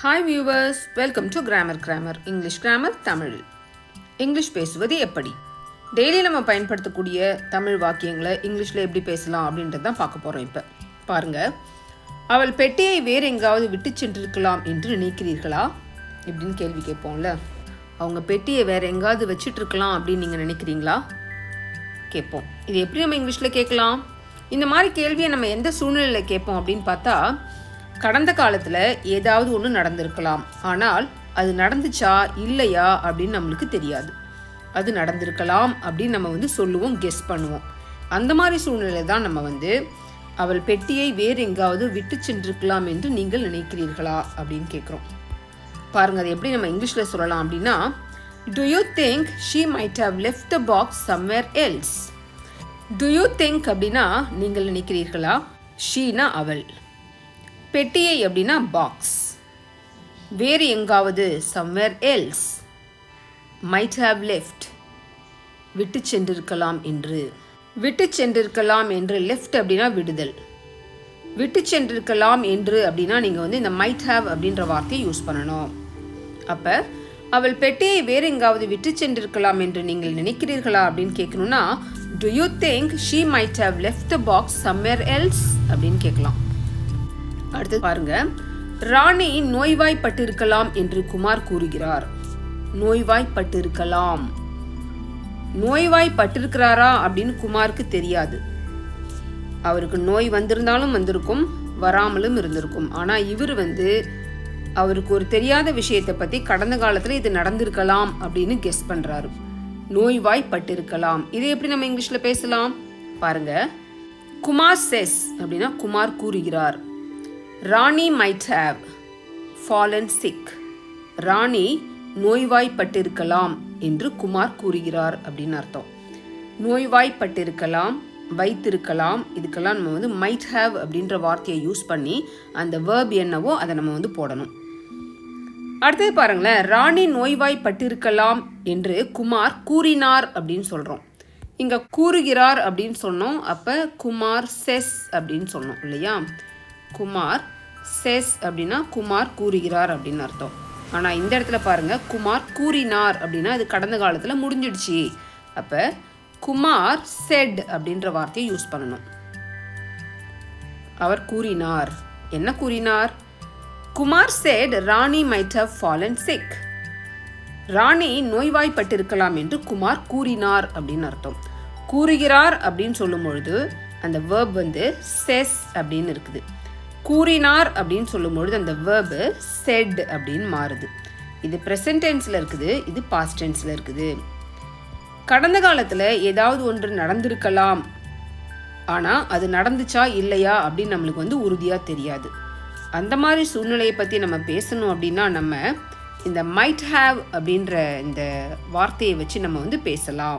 Hi viewers, welcome to grammar English grammar Tamil. English பேசுவது எப்படி? Daily நம்ம பயன்படுத்தக்கூடிய தமிழ் வாக்கியங்களை இங்கிலீஷில் எப்படி பேசலாம் அப்படின்றது தான் பார்க்க போகிறோம். இப்போ பாருங்கள், அவள் பெட்டியை வேறு எங்காவது விட்டு சென்றிருக்கலாம் என்று நினைக்கிறீர்களா இப்படின்னு கேள்வி கேட்போம்ல. அவங்க பெட்டியை வேறு எங்காவது வச்சுட்டு இருக்கலாம் அப்படின்னு நீங்கள் நினைக்கிறீங்களா கேட்போம். இது எப்படி நம்ம இங்கிலீஷில் கேட்கலாம்? இந்த மாதிரி கேள்வியை நம்ம எந்த சூழ்நிலையில் கேட்போம் அப்படின்னு பார்த்தா, கடந்த காலத்தில் ஏதாவது ஒன்று நடந்திருக்கலாம், ஆனால் அது நடந்துச்சா இல்லையா அப்படின்னு நம்மளுக்கு தெரியாது. அது நடந்திருக்கலாம் அப்படின்னு நம்ம சொல்லுவோம், கெஸ் பண்ணுவோம். அந்த மாதிரி சூழ்நிலை தான் நம்ம அவள் பெட்டியை வேறு எங்காவது விட்டு சென்றிருக்கலாம் என்று நீங்கள் நினைக்கிறீர்களா அப்படின்னு கேட்குறோம். பாருங்கள், அது எப்படி நம்ம இங்கிலீஷில் சொல்லலாம் அப்படின்னா, Do you think she might have left the box somewhere else? Do you think அப்படின்னா நீங்கள் நினைக்கிறீர்களா, ஷீனா அவள், பெட்டியை அப்படின்னா பாக்ஸ், வேறு எங்காவது somewhere else, might have left விட்டு சென்றிருக்கலாம் என்று. விட்டு சென்றிருக்கலாம் என்று, லெஃப்ட் அப்படின்னா விடுதல், விட்டு சென்றிருக்கலாம் என்று அப்படின்னா நீங்கள் இந்த might have அப்படின்ற வார்த்தையை யூஸ் பண்ணணும். அப்போ அவள் பெட்டியை வேறு எங்காவது விட்டு சென்றிருக்கலாம் என்று நீங்கள் நினைக்கிறீர்களா அப்படின்னு கேட்கணும்னா, Do you think she might have left the box somewhere else அப்படின்னு கேட்கலாம். அடுத்து பாருங்க, ராணி நோய்வாய்ப்பட்டிருக்கலாம் என்று குமார் கூறுகிறார். நோய்வாய்ப்பட்டிருக்கலாம், நோய்வாய்ப்பட்டிருக்கிறாரா அப்படின்னு குமாருக்கு தெரியாது. அவருக்கு நோய் வந்திருந்தாலும் வந்திருக்கும், வராமலும் இருந்திருக்கும். ஆனா இவர் அவருக்கு ஒரு தெரியாத விஷயத்தை பத்தி கடந்த காலத்துல இது நடந்திருக்கலாம் அப்படின்னு கெஸ் பண்றாரு. நோய்வாய்ப்பட்டிருக்கலாம், இதை எப்படி நம்ம இங்கிலீஷ்ல பேசலாம்? பாருங்க, குமார் செஸ் அப்படின்னா குமார் கூறுகிறார். ராணி might have fallen sick, ராணி நோய்வாய்ப்பட்டிருக்கலாம் என்று குமார் கூறுகிறார் அப்படின்னு அர்த்தம். நோய்வாய்ப்பட்டிருக்கலாம், வைத்திருக்கலாம், இதுக்கெல்லாம் நம்ம might have அப்படின்ற வார்த்தையை யூஸ் பண்ணி அந்த verb என்னவோ அதை நம்ம போடணும். அடுத்தது பாருங்களேன், ராணி நோய்வாய்ப்பட்டிருக்கலாம் என்று குமார் கூறினார் அப்படின்னு சொல்கிறோம். இங்கே கூறுகிறார் அப்படின்னு சொன்னோம், அப்போ குமார் செஸ் அப்படின்னு சொன்னோம் இல்லையா? குமார் செஸ் அப்படின்னா குமார் கூறுகிறார் அப்படின்னு அர்த்தம். ஆனால் இந்த இடத்துல பாருங்கள், குமார் கூறினார் அப்படின்னா அது கடந்த காலத்தில் முடிஞ்சிடுச்சு. அப்போ குமார் செட் அப்படின்ற வார்த்தையை யூஸ் பண்ணணும். அவர் கூறினார். என்ன கூறினார்? Kumar set Rani might have fallen sick, ராணி நோய்வாய்ப்பட்டிருக்கலாம் என்று குமார் கூறினார் அப்படின்னு அர்த்தம். கூறுகிறார் அப்படின்னு சொல்லும் பொழுது அந்த verb says அப்படின்னு இருக்குது. கூறினார் அப்படின்னு சொல்லும் பொழுது அந்த verb said அப்படின்னு மாறுது. இது present tenseல இருக்குது, இது past tenseல இருக்குது. கடந்த காலத்தில் ஏதாவது ஒன்று நடந்திருக்கலாம், ஆனால் அது நடந்துச்சா இல்லையா அப்படின்னு நம்மளுக்கு உறுதியாக தெரியாது. அந்த மாதிரி சூழ்நிலையை பற்றி நம்ம பேசணும் அப்படின்னா நம்ம இந்த might have அப்படின்ற இந்த வார்த்தையை வச்சு நம்ம பேசலாம்.